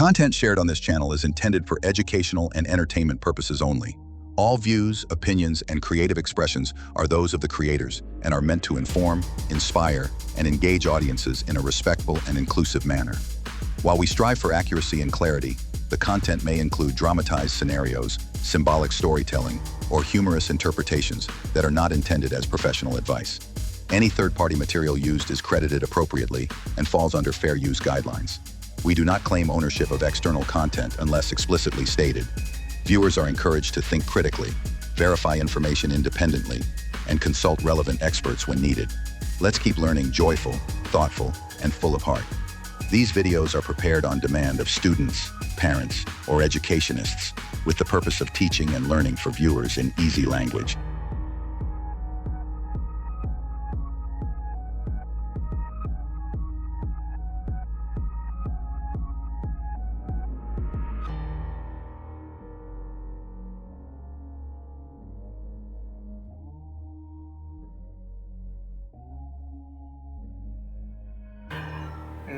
content shared on this channel is intended for educational and entertainment purposes only. All views, opinions, and creative expressions are those of the creators and are meant to inform, inspire, and engage audiences in a respectful and inclusive manner. While we strive for accuracy and clarity, the content may include dramatized scenarios, symbolic storytelling, or humorous interpretations that are not intended as professional advice. Any third-party material used is credited appropriately and falls under fair use guidelines. We do not claim ownership of external content unless explicitly stated. Viewers are encouraged to think critically, verify information independently, and consult relevant experts when needed. Let's keep learning joyful, thoughtful, and full of heart. These videos are prepared on demand of students, parents, or educationists with the purpose of teaching and learning for viewers in easy language.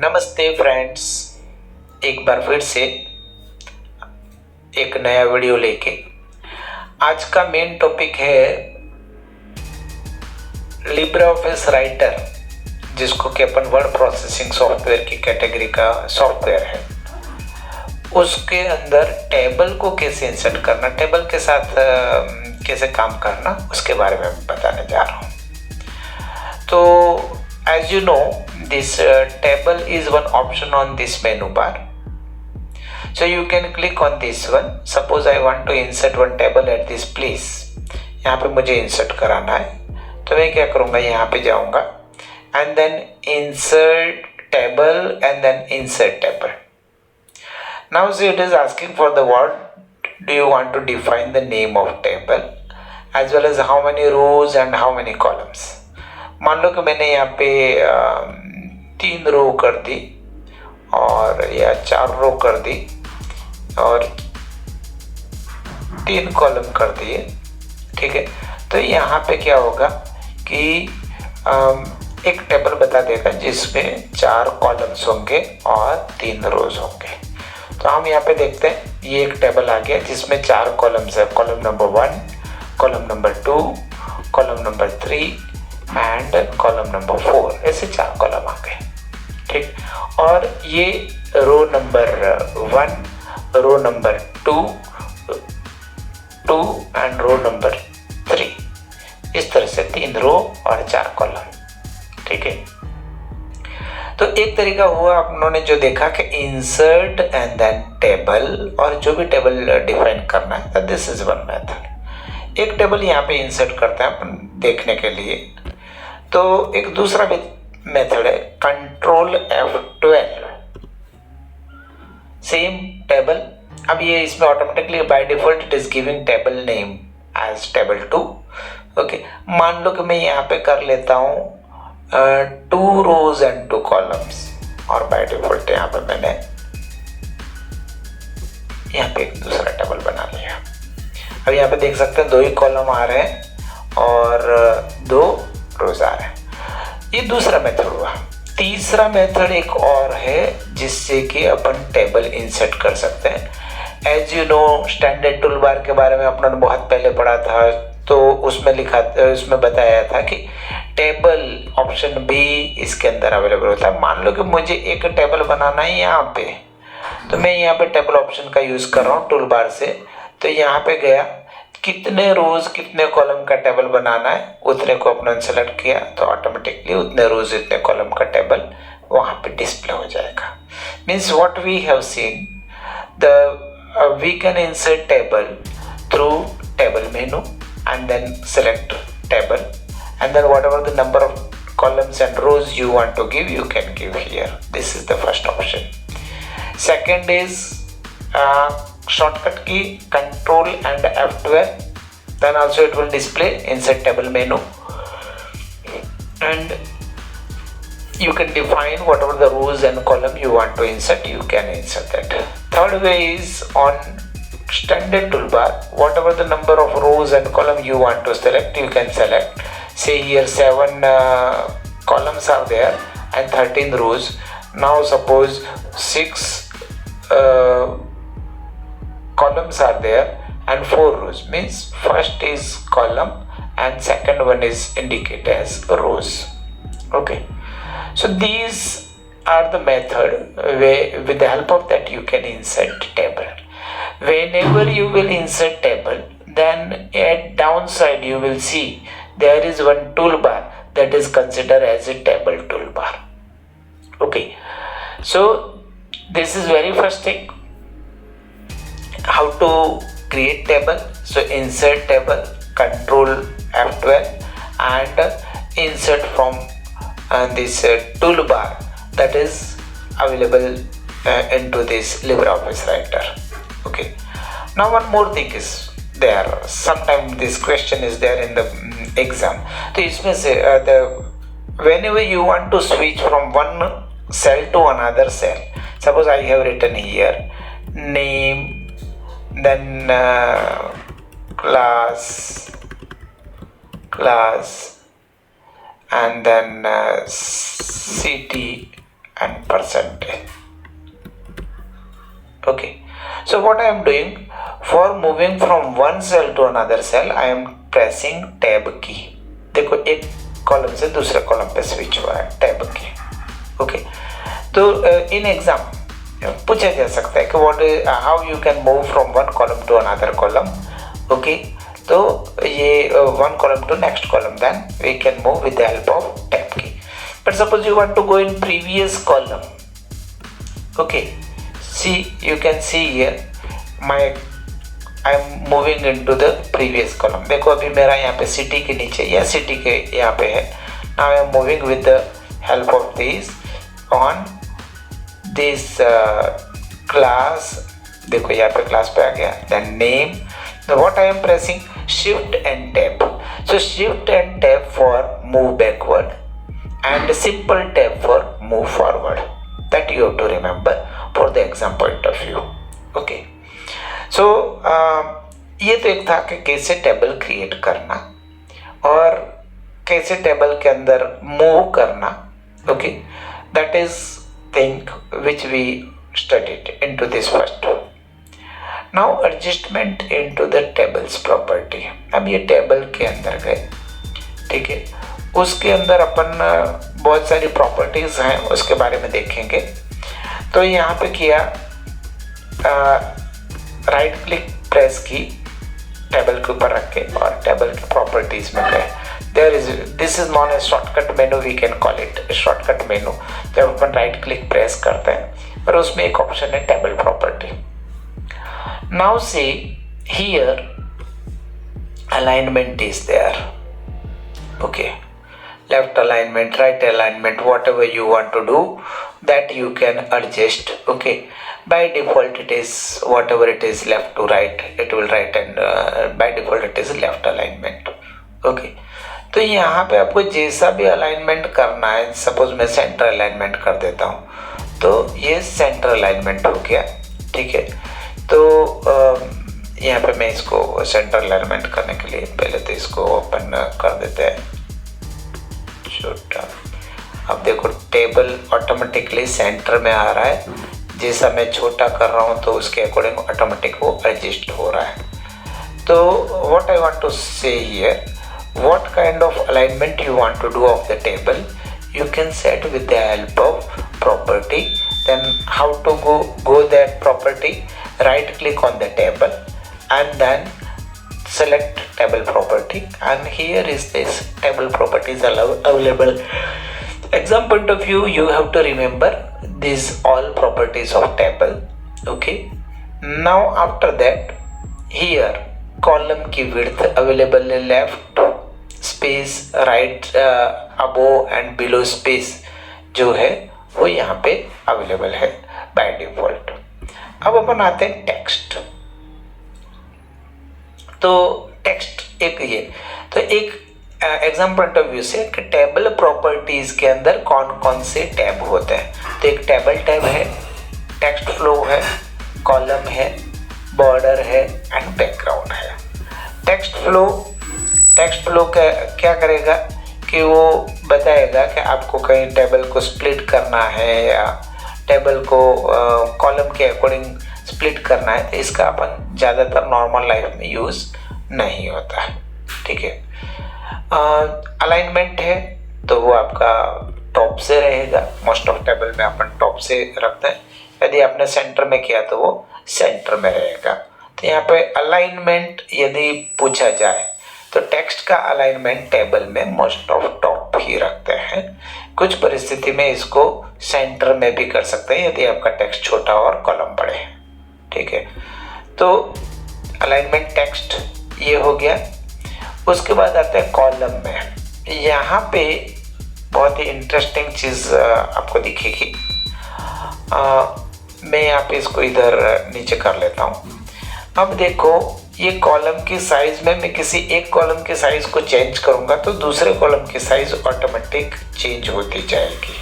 नमस्ते friends, एक बार फिर से एक नया video लेके। आज का main topic है लिब्रे ऑफिस राइटर, जिसको कि अपन वर्ड प्रोसेसिंग सॉफ्टवेयर की कैटेगरी का सॉफ्टवेयर है। उसके अंदर टेबल को कैसे इंसर्ट करना, टेबल के साथ कैसे काम करना, उसके बारे में बताने जा रहा हूँ। तो as you know, this table is one option on this menu bar, so you can click on this one. Suppose I want to insert one table at this place. यहाँ पे मुझे insert कराना है, तो मैं क्या करूँगा, यहाँ पे जाऊँगा and then insert table and then insert table. Now see, it is asking for the word. Do you want to define the name of table as well as how many rows and how many columns? मान लो कि मैंने यहाँ पे 3 रो कर दी और या 4 रो कर दी और 3 कॉलम कर दिए, ठीक है। तो यहाँ पे क्या होगा कि एक टेबल बता देगा जिसमें 4 कॉलम्स होंगे और 3 रोज होंगे। तो हम यहाँ पे देखते हैं, ये एक टेबल आ गया जिसमें 4 कॉलम्स है। Column number 1, column number 2, column number 3 and column number 4, ऐसे 4 कॉलम आ गए, ठीक। और ये row number 1, row number 2 and row number 3, इस तरह से 3 रो और 4 कॉलम, ठीक है। तो एक तरीका हुआ आपने जो देखा कि इंसर्ट एंड देन टेबल, और जो भी टेबल डिफाइन करना है, दिस इज वन मेथड। एक टेबल यहाँ पे इंसर्ट करते हैं अपन देखने के लिए। तो एक दूसरा मेथड है कंट्रोल F12, सेम टेबल। अब ये इसमें automatically by default it is giving table name as table 2। Okay, मान लो कि मैं यहाँ पे कर लेता हूँ 2 रोज एंड 2 कॉलम्स, और बाय डिफॉल्ट यहाँ पे मैंने यहाँ पे एक दूसरा टेबल बना लिया। अब यहाँ पे देख सकते हैं 2 ही कॉलम आ रहे हैं और 2 रोज आ रहे हैं। ये दूसरा मेथड हुआ। तीसरा मेथड एक और है जिससे कि अपन टेबल इंसर्ट कर सकते हैं। As you know, standard tool bar के बारे में अपन ने बहुत पहले पढ़ा था, तो उसमें बताया था कि टेबल ऑप्शन भी इसके अंदर अवेलेबल होता है। मान लो कि मुझे एक टेबल बनाना है यहाँ पे, तो मैं यहाँ पे टेबल ऑप्शन का यूज कर रहा हूँ टूल बार से। तो यहाँ पे गया, कितने रोज कितने कॉलम का टेबल बनाना है उतने को अपने सेलेक्ट किया, तो ऑटोमेटिकली उतने रोज इतने कॉलम का टेबल वहाँ पे डिस्प्ले हो जाएगा। Means what we have seen, we can insert table through table menu and then select table and then whatever the number of columns and rows you want to give, you can give here. This is the first option. Second is shortcut key control and F12, then also it will display insert table menu and you can define whatever the rows and column you want to insert, you can insert that. Third way is on standard toolbar, whatever the number of rows and column you want to select, you can select. Say here 7 columns are there and 13 rows. Now suppose 6 columns are there and 4 rows, means first is column and second one is indicated as rows. Okay, so these are the method where with the help of that you can insert table. Whenever you will insert table, then at downside you will see there is one toolbar that is considered as a table toolbar. Okay, so this is very first thing, how to create table. So insert table, control F12 and insert from this toolbar that is available into this LibreOffice Writer. Okay, now one more thing is there, sometimes this question is there in the exam. So इसमें से whenever you want to switch from one cell to another cell, suppose I have written here name, then class, and then city and percentage. Okay, so what I am doing, for moving from one cell to another cell, I am pressing tab की. देखो एक column से दूसरे column पे switch हुआ है tab की. Okay, तो इन एग्जाम पूछा जा सकता है कि what how you can move from one column to another column. Okay, तो ये one column to next column, then we can move with the help of tab key. But suppose you want to go in previous column. Okay, see you can see here I am moving into the previous column. देखो अभी मेरा यहाँ पे city के नीचे या city के यहाँ पे है. Now I am moving with the help of this on this class. देखो यहाँ पे class पे आ गया. Then name. So what I am pressing shift and tab. So shift and tab for move backward and simple tab for move forward. That you have to remember for the exam point of view. Okay, so ये तो एक था कि कैसे table create करना और कैसे table के अंदर मूव करना. Okay, that is thing which we studied into this first. Now adjustment into the tables property. अब ये टेबल के अंदर गए, ठीक है, उसके अंदर अपन बहुत सारी प्रॉपर्टीज हैं, उसके बारे में देखेंगे. तो यहाँ पे किया, राइट क्लिक प्रेस की टेबल के ऊपर रख के और टेबल के प्रॉपर्टीज में गए. There is this is known a shortcut menu, we can call it shortcut menu. जब अपन राइट क्लिक प्रेस करते हैं और उसमें एक ऑप्शन है table property. Now see here alignment is there. Okay, left alignment, right alignment, whatever you want to do, that you can adjust. Okay, by default it is whatever it is left to right, it will right, and by default it is left alignment. Okay, तो यहाँ पे आपको जैसा भी alignment करना है, suppose मैं centre alignment कर देता हूँ, तो ये सेंटर अलाइनमेंट हो गया. ठीक है, तो यहाँ पे मैं इसको सेंटर अलाइनमेंट करने के लिए पहले तो इसको ओपन कर देते हैं छोटा. अब देखो टेबल ऑटोमेटिकली सेंटर में आ रहा है. जैसा मैं छोटा कर रहा हूँ तो उसके अकॉर्डिंग ऑटोमेटिक वो एडजस्ट हो रहा है. तो व्हाट आई वांट टू से here, what kind of alignment you want to do of the table, you can set with the help of property. Then how to go that property, right click on the table and then select table property, and here is this table properties available. Exam point of view, you have to remember these all properties of table. Okay, now after that here column की width available है, left space, right above and below space जो है वो यहाँ पे available है by default. अब अपन आते हैं टेक्स्ट. तो टेक्स्ट एक ये तो एक एग्जाम पॉइंट ऑफ व्यू से कि टेबल प्रॉपर्टीज के अंदर कौन कौन से टैब होते हैं. तो एक टेबल टैब है, टेक्स्ट फ्लो है, कॉलम है, बॉर्डर है एंड बैकग्राउंड है. टेक्स्ट फ्लो क्या करेगा कि वो बताएगा कि आपको कहीं टेबल को स्प्लिट करना है या टेबल को कॉलम के अकॉर्डिंग स्प्लिट करना है तो इसका अपन ज़्यादातर नॉर्मल लाइफ में यूज़ नहीं होता है, ठीक है। अलाइनमेंट है तो वो आपका टॉप से रहेगा, मोस्ट ऑफ टेबल में अपन टॉप से रखते हैं। यदि आपने सेंटर में किया तो वो सेंटर में रहेगा। तो यहाँ पे अलाइनमेंट यदि पूछा जाए तो टेक्स्ट का अलाइनमेंट टेबल में मोस्ट ऑफ टॉप ही रखते हैं। कुछ परिस्थिति में इसको सेंटर में भी कर सकते हैं यदि आपका टेक्स्ट छोटा और कॉलम बड़े हैं, ठीक है। तो अलाइनमेंट टेक्स्ट ये हो गया। उसके बाद आते हैं कॉलम में। यहाँ पे बहुत ही इंटरेस्टिंग चीज़ आपको दिखेगी। मैं यहाँ पे इसको इधर नीचे कर लेता हूँ। अब देखो ये कॉलम की साइज में मैं किसी एक कॉलम के साइज को चेंज करूंगा तो दूसरे कॉलम की साइज ऑटोमेटिक चेंज होती जाएगी।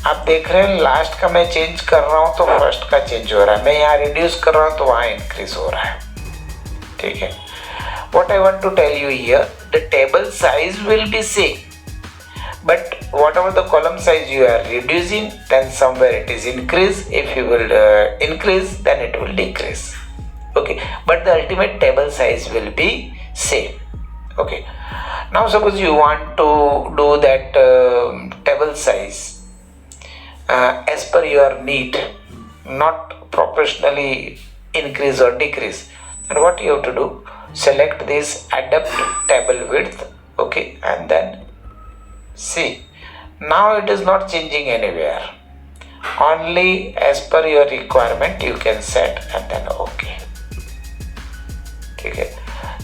आप देख रहे हैं लास्ट का मैं चेंज कर रहा हूं तो फर्स्ट का चेंज हो रहा है, मैं यहाँ रिड्यूस कर रहा हूं तो वहां इंक्रीज हो रहा है, ठीक है। What I want to tell you here, the table size will be same but whatever the column size you are reducing, then somewhere it is increase. If you will increase, then it will decrease, okay, but the ultimate table size will be same, okay. Now suppose you want to do that table size as per your need, not proportionally increase or decrease, and what you have to do, select this adapt table width, okay, and then see, now it is not changing anywhere, only as per your requirement you can set and then okay, ठीक है।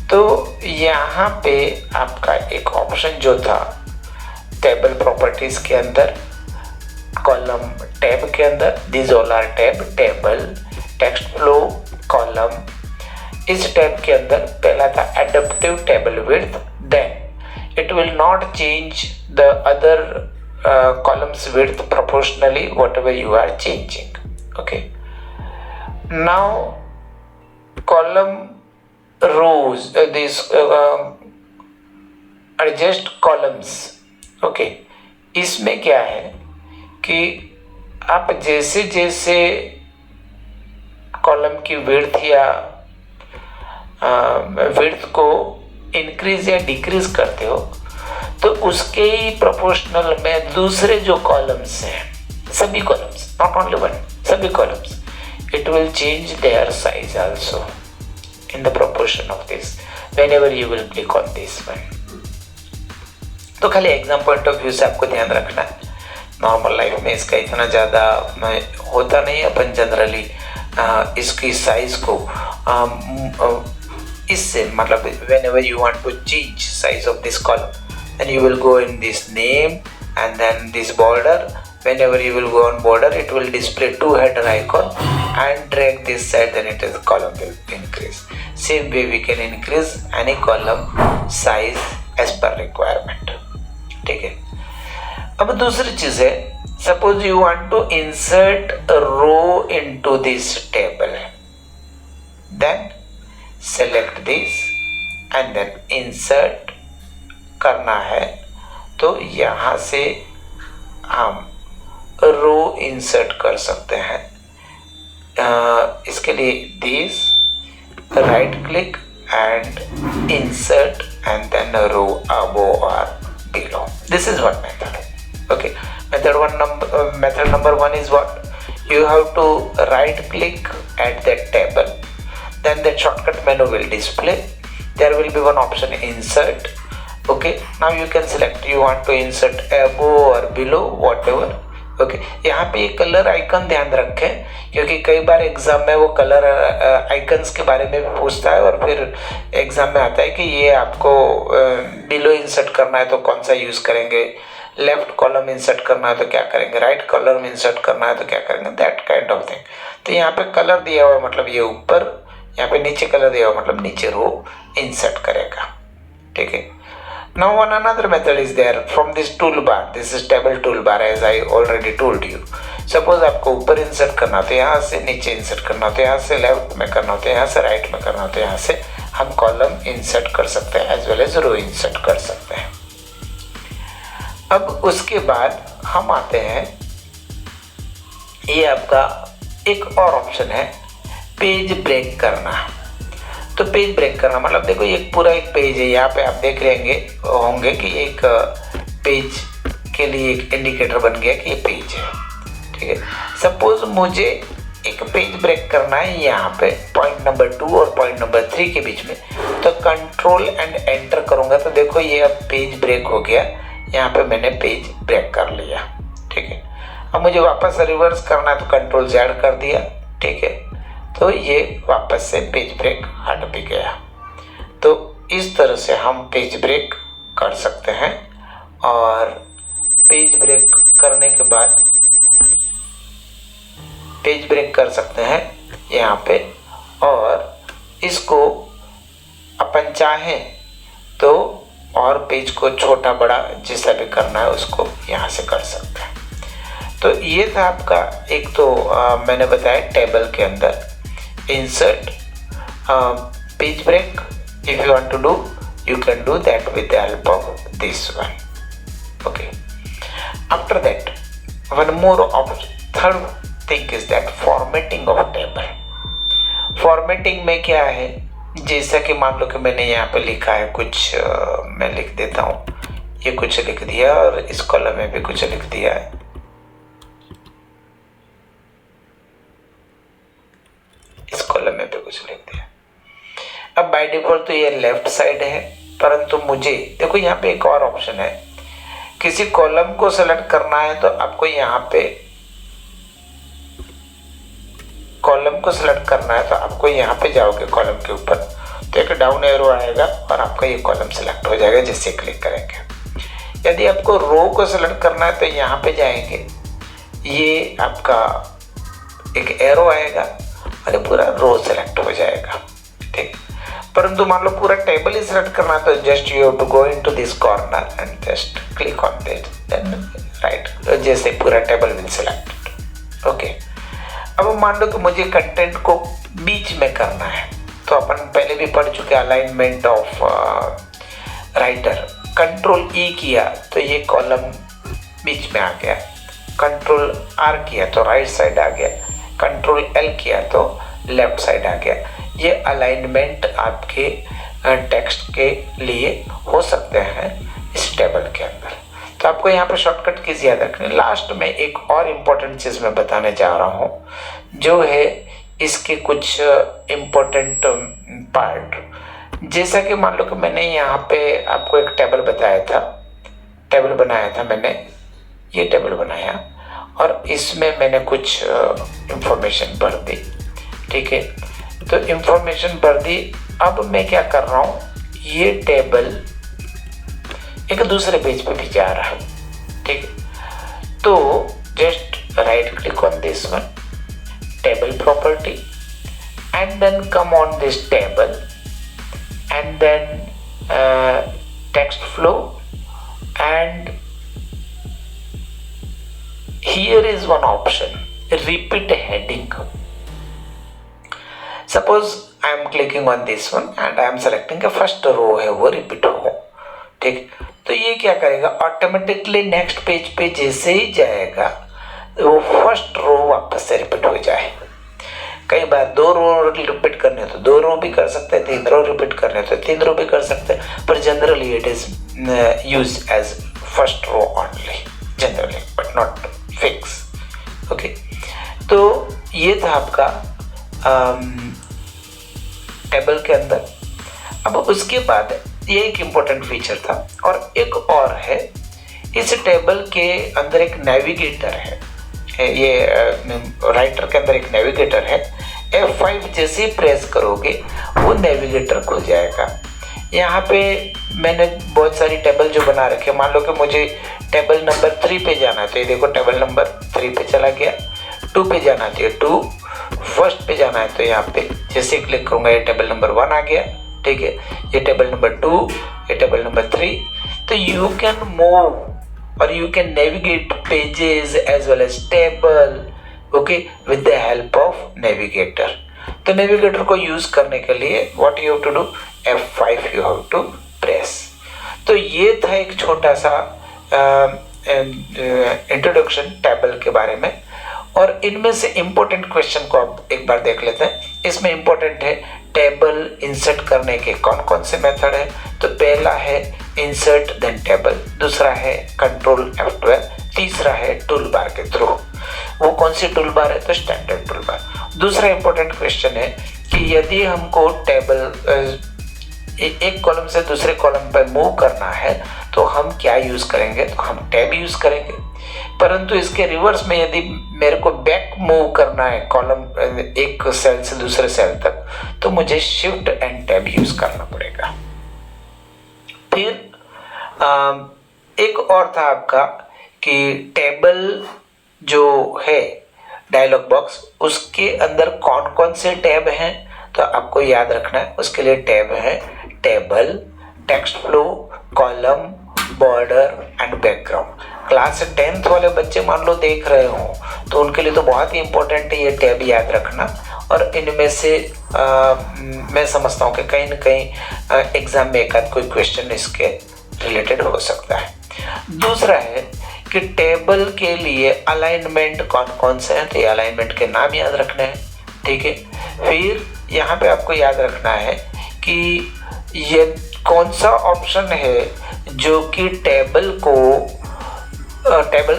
तो यहाँ पे आपका एक option जो था table properties के अंदर, कॉलम टैब के अंदर, this all are tab, table, text flow, column, इस टैब के अंदर पहला था adaptive table width, then it will not change the other columns width proportionally whatever you are changing, okay. Now column rows, this adjust columns, okay, इसमें क्या है कि आप जैसे जैसे कॉलम की विड्थ या विड्थ को इंक्रीज या डिक्रीज करते हो तो उसके ही प्रोपोर्शनल में दूसरे जो कॉलम्स हैं, सभी कॉलम्स, नॉट ओनली वन, सभी columns, it will change their size also in the proportion of this whenever you will click on this one. तो खाली एग्जाम पॉइंट ऑफ व्यू से आपको ध्यान रखना है, नॉर्मल लाइफ में इसका इतना ज़्यादा होता नहीं है। अपन जनरली इसकी साइज को इससे मतलब whenever you want to change size of this column, then you will go in this name and then this border. Whenever you will go on border, it will display two header icon and drag this side, then it is column will increase. Same way we can increase any column size as per requirement, ठीक है। अब दूसरी चीज है, suppose you want to insert a row into this table, then select this and then insert करना है तो यहाँ से हम रो इंसर्ट कर सकते हैं। इसके लिए this, right click and insert and then row above or below. This is one method, okay. Method number one is what, you have to right click at that table, then the shortcut menu will display, there will be one option insert, okay. Now you can select you want to insert above or below, whatever, okay. यहाँ पे colour icon ध्यान रखें क्योंकि कई बार exam में वो colour icons के बारे में भी पूछता है और फिर एग्जाम में आता है कि ये आपको बिलो इंसर्ट करना है तो कौन सा यूज करेंगे, लेफ्ट कॉलम इंसर्ट करना है तो क्या करेंगे, राइट कॉलम इंसर्ट करना है तो क्या करेंगे, दैट काइंड ऑफ थिंग। तो यहाँ पे कलर दिया हुआ है मतलब ये ऊपर, यहाँ पे नीचे कलर दिया हुआ मतलब नीचे रो इंसर्ट करेगा, ठीक है। Now one another method is there from this toolbar. This is table toolbar as I already told you. Suppose आपको ऊपर इंसर्ट करना तो यहाँ से नीचे इंसर्ट करना तो यहाँ से लेफ्ट में करना तो यहाँ से राइट में करना तो यहाँ से हम कॉलम इंसर्ट कर सकते हैं एज वेल एज रो इंसर्ट कर सकते हैं। अब उसके बाद हम आते हैं ये आपका एक और ऑप्शन है पेज ब्रेक करना। तो पेज ब्रेक करना मतलब देखो ये पूरा एक पेज है, यहाँ पे आप देख लेंगे होंगे कि एक पेज के लिए एक इंडिकेटर बन गया कि ये पेज है, ठीक है। सपोज मुझे एक पेज ब्रेक करना है यहाँ पे पॉइंट नंबर 2 और पॉइंट नंबर 3 के बीच में, तो कंट्रोल एंड एंटर करूँगा तो देखो ये अब पेज ब्रेक हो गया, यहाँ पे मैंने पेज ब्रेक कर लिया, ठीक है। अब मुझे वापस रिवर्स करना है तो कंट्रोल Z कर दिया, ठीक है। तो ये वापस से पेज ब्रेक हट भी गया। तो इस तरह से हम पेज ब्रेक कर सकते हैं और पेज ब्रेक करने के बाद पेज ब्रेक कर सकते हैं यहाँ पे, और इसको अपन चाहें तो और पेज को छोटा बड़ा जैसा भी करना है उसको यहाँ से कर सकते हैं। तो ये था आपका एक तो मैंने बताया टेबल के अंदर insert page break. If you want to do you can do that with the help of this one. Okay, after that one more third thing is that formatting of table. Formatting में क्या है, जैसा कि मान लो कि मैंने यहाँ पे लिखा है कुछ, मैं लिख देता हूँ, ये कुछ लिख दिया और इस कॉलम में भी कुछ लिख दिया है, इस कॉलम में भी कुछ लिख दिया। अब बाय डिफॉल्ट तो ये लेफ्ट साइड है, परंतु मुझे देखो यहाँ पे एक और ऑप्शन है, किसी कॉलम को सेलेक्ट करना है तो आपको यहाँ पे कॉलम को सेलेक्ट करना है तो आपको यहाँ पे जाओगे कॉलम के ऊपर तो एक डाउन एरो आएगा और आपका ये कॉलम सेलेक्ट हो जाएगा जिससे क्लिक करेंगे। यदि आपको रो को सेलेक्ट करना है तो यहाँ पे जाएंगे, ये आपका एक एरो आएगा और पूरा रो सेलेक्ट हो जाएगा, ठीक। परंतु मान लो पूरा टेबल ही सेलेक्ट करना है तो just you have to go into this corner and just click on that, then right, जैसे पूरा टेबल विल सेलेक्टेड। ओके, अब मान लो कि मुझे कंटेंट को बीच में करना है तो अपन पहले भी पढ़ चुके alignment of writer. Control E किया तो ये कॉलम बीच में आ गया, कंट्रोल R किया तो राइट साइड आ गया, कंट्रोल L किया तो लेफ्ट साइड आ गया। ये अलाइनमेंट आपके टेक्स्ट के लिए हो सकते हैं इस टेबल के अंदर। तो आपको यहाँ पर शॉर्टकट कीज याद रखनी। लास्ट में एक और इम्पोर्टेंट चीज़ मैं बताने जा रहा हूँ, जो है इसके कुछ इम्पोर्टेंट पार्ट। जैसा कि मान लो कि मैंने यहाँ पे आपको एक टेबल बताया था, टेबल बनाया था मैंने, ये टेबल बनाया और इसमें मैंने कुछ इंफॉर्मेशन भर दी, ठीक है। तो इंफॉर्मेशन भर दी। अब मैं क्या कर रहा हूँ, ये टेबल एक दूसरे पेज पे भी जा रहा है, ठीक है। तो just right click on this one, table property, and then come on this table and then text flow, and here is one option, repeat heading. Suppose I am clicking on this one and I am selecting a first row है वो repeat हो, ठीक। तो ये क्या करेगा, automatically next page पे जैसे ही जाएगा वो फर्स्ट रो वापस से रिपीट हो जाए। कई बार 2 रो रिपीट करने तो 2 रो भी कर सकते हैं, 3 रो रिपीट करने तो 3 रो भी कर सकते हैं, पर generally it is use as first row only, generally, but not fix. Okay, तो ये था आपका टेबल के अंदर। अब उसके बाद ये एक इम्पोर्टेंट फीचर था और एक और है, इस टेबल के अंदर एक नेविगेटर है। ये राइटर के अंदर एक नेविगेटर है, F5 जैसे ही प्रेस करोगे वो नेविगेटर खुल जाएगा। यहाँ पे मैंने बहुत सारी टेबल जो बना रखे, मान लो कि मुझे टेबल नंबर 3 पे जाना है तो ये देखो टेबल नंबर 3 पे चला गया, 2 पे जाना है तो 2, फर्स्ट पे जाना है तो यहाँ पे जैसे क्लिक करूँगा ये टेबल नंबर 1 आ गया, ठीक है। ये टेबल नंबर 2, ये टेबल नंबर 3। तो यू कैन मूव और you can navigate pages as well as table, okay, with the help of navigator. तो नेविगेटर को यूज करने के लिए what you have to do, F5 you have to press. तो ये था एक छोटा सा इंट्रोडक्शन टेबल के बारे में। और इनमें से इंपॉर्टेंट क्वेश्चन को आप एक बार देख लेते हैं। इसमें इंपॉर्टेंट है टेबल इंसर्ट करने के कौन कौन से मेथड है। तो पहला है इंसर्ट देन टेबल, दूसरा है कंट्रोल F12, तीसरा है टूल बार के थ्रू। वो कौन सी टूल बार है? तो स्टैंडर्ड टूल बार। दूसरा इंपॉर्टेंट क्वेश्चन है कि यदि हमको टेबल एक कॉलम से दूसरे कॉलम पर मूव करना है तो हम क्या यूज करेंगे? तो हम टैब यूज करेंगे। परंतु इसके रिवर्स में यदि मेरे को बैक मूव करना है कॉलम एक सेल से दूसरे सेल तक, तो मुझे शिफ्ट एंड टैब यूज करना पड़ेगा। फिर एक और था आपका कि टेबल जो है डायलॉग बॉक्स, उसके अंदर कौन कौन से टैब हैं, तो आपको याद रखना है। उसके लिए टैब है table, text flow, column, border and background. Class 10th वाले बच्चे मान लो देख रहे हो तो उनके लिए तो बहुत ही इंपॉर्टेंट है ये टैब याद रखना। और इनमें से मैं समझता हूँ कि कहीं ना कहीं एग्जाम में एक आध कोई क्वेश्चन इसके रिलेटेड हो सकता है। दूसरा है कि टेबल के लिए अलाइनमेंट कौन कौन से हैं, तो ये अलाइनमेंट के नाम याद रखने हैं, ठीक है। फिर यहाँ पे आपको याद रखना है कि ये कौन सा ऑप्शन है जो कि टेबल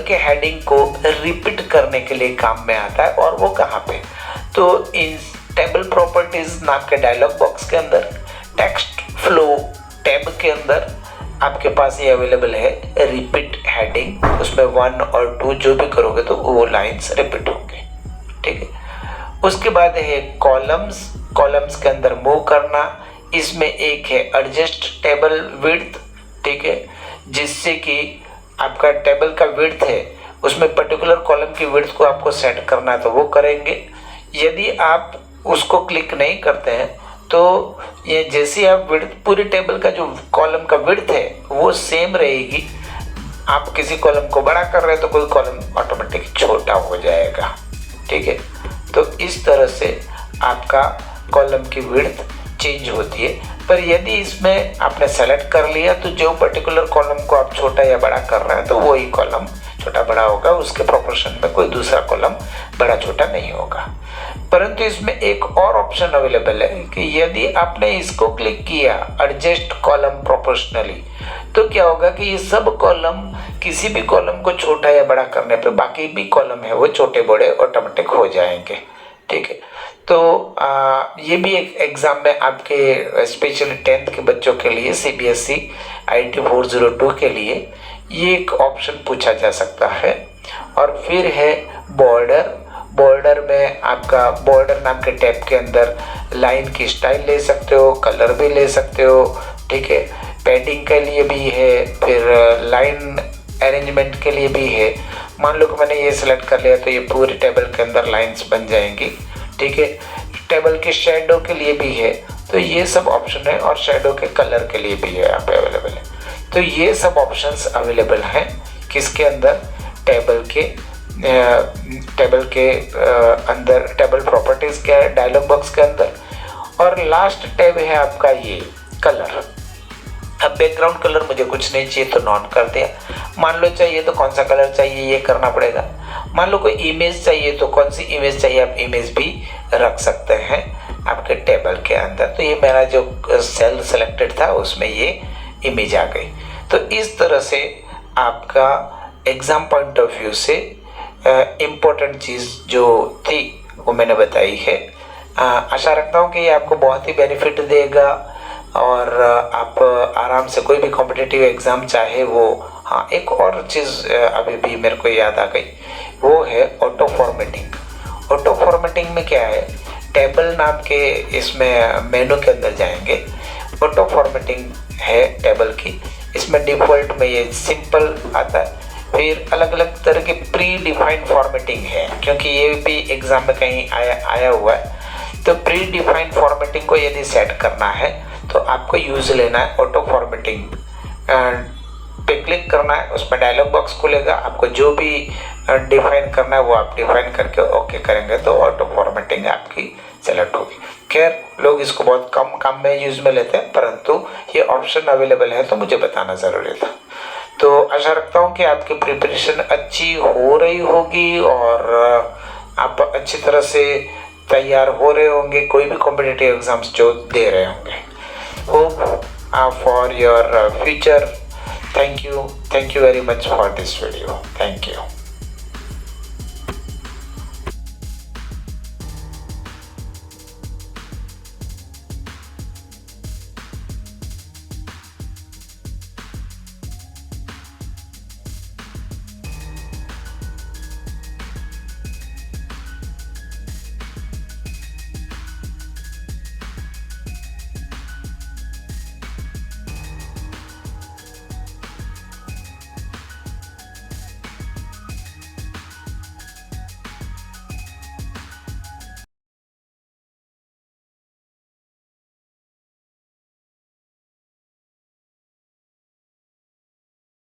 के हेडिंग को रिपीट करने के लिए काम में आता है और वो कहाँ पे। तो इन टेबल प्रॉपर्टीज नाम के डायलॉग बॉक्स के अंदर, टेक्स्ट फ्लो टैब के अंदर आपके पास ये अवेलेबल है रिपीट हेडिंग। उसमें 1 और 2 जो भी करोगे तो वो लाइंस रिपीट होंगे, ठीक है। उसके बाद है कॉलम्स के अंदर मूव करना। इसमें एक है एडजस्ट टेबल विड्थ, ठीक है, जिससे कि आपका टेबल का विड्थ है उसमें पर्टिकुलर कॉलम की विड्थ को आपको सेट करना है तो वो करेंगे। यदि आप उसको क्लिक नहीं करते हैं तो ये जैसे आप विड्थ पूरी टेबल का जो कॉलम का विड्थ है वो सेम रहेगी। आप किसी कॉलम को बड़ा कर रहे हैं तो कोई कॉलम ऑटोमेटिक छोटा हो जाएगा, ठीक है। तो इस तरह से आपका कॉलम की विड्थ चेंज होती है। पर यदि इसमें आपने सेलेक्ट कर लिया तो जो पर्टिकुलर कॉलम को आप छोटा या बड़ा कर रहे हैं तो वही कॉलम छोटा बड़ा होगा, उसके प्रोपोर्शन में कोई दूसरा कॉलम बड़ा छोटा नहीं होगा। परंतु इसमें एक और ऑप्शन अवेलेबल है कि यदि आपने इसको क्लिक किया एडजस्ट कॉलम प्रोपोर्शनली, तो क्या होगा कि ये सब कॉलम किसी भी कॉलम को छोटा या बड़ा करने पे बाकी भी कॉलम है वो छोटे बड़े ऑटोमेटिक हो जाएंगे, ठीक है। तो ये भी एक एग्जाम में आपके स्पेशली 10th के बच्चों के लिए CBSE IT 402 के लिए ये एक ऑप्शन पूछा जा सकता है। और फिर है बॉर्डर में आपका बॉर्डर नाम के टैब के अंदर लाइन की स्टाइल ले सकते हो, कलर भी ले सकते हो, ठीक है। पैडिंग के लिए भी है, फिर लाइन अरेंजमेंट के लिए भी है। मान लो कि मैंने ये सिलेक्ट कर लिया तो ये पूरी टेबल के अंदर लाइंस बन जाएंगी, ठीक है। टेबल के शेडो के लिए भी है, तो ये सब ऑप्शन है। और शेडो के कलर के लिए भी है यहाँ पे अवेलेबल है। तो ये सब ऑप्शंस अवेलेबल हैं किसके अंदर? टेबल के अंदर, टेबल प्रॉपर्टीज के डायलॉग बॉक्स के अंदर। और लास्ट टैब है आपका ये कलर। अब बैकग्राउंड कलर मुझे कुछ नहीं चाहिए तो नॉन कर दिया। मान लो चाहिए तो कौन सा कलर चाहिए ये करना पड़ेगा। मान लो कोई इमेज चाहिए तो कौन सी इमेज चाहिए आप इमेज भी रख सकते हैं आपके टेबल के अंदर। तो ये मेरा जो सेल सेलेक्टेड था उसमें ये इमेज आ गई। तो इस तरह से आपका एग्जाम पॉइंट ऑफ व्यू से इम्पोर्टेंट चीज़ जो थी वो मैंने बताई है। आशा रखता हूँ कि ये आपको बहुत ही बेनिफिट देगा और आप आराम से कोई भी कॉम्पिटिटिव एग्ज़ाम चाहे वो। हाँ, एक और चीज़ अभी भी मेरे को याद आ गई, वो है ऑटो फॉर्मेटिंग। ऑटो फॉर्मेटिंग में क्या है, टेबल नाम के इसमें मेनू के अंदर जाएंगे, ऑटो फॉर्मेटिंग है टेबल की। इसमें डिफ़ॉल्ट में ये सिंपल आता है। फिर अलग अलग तरह के प्री डिफाइंड फॉर्मेटिंग है, क्योंकि ये भी एग्ज़ाम में कहीं आया हुआ है। तो प्री डिफाइंड फॉर्मेटिंग को यदि सेट करना है तो आपको यूज लेना है ऑटो फॉर्मेटिंग पे क्लिक करना है। उसमें डायलॉग बॉक्स खुलेगा, आपको जो भी डिफाइन करना है वो आप डिफाइन करके ओके करेंगे तो ऑटो फॉर्मेटिंग आपकी सेलेक्ट होगी। खैर, लोग इसको बहुत कम काम में यूज में लेते हैं, परंतु ये ऑप्शन अवेलेबल है तो मुझे बताना ज़रूरी था। तो आशा रखता हूँ कि आपकी प्रिपरेशन अच्छी हो रही होगी और आप अच्छी तरह से तैयार हो रहे होंगे कोई भी कॉम्पिटिटिव एग्ज़ाम्स जो दे रहे होंगे. Hope for your future. Thank you very much for this video. Thank you.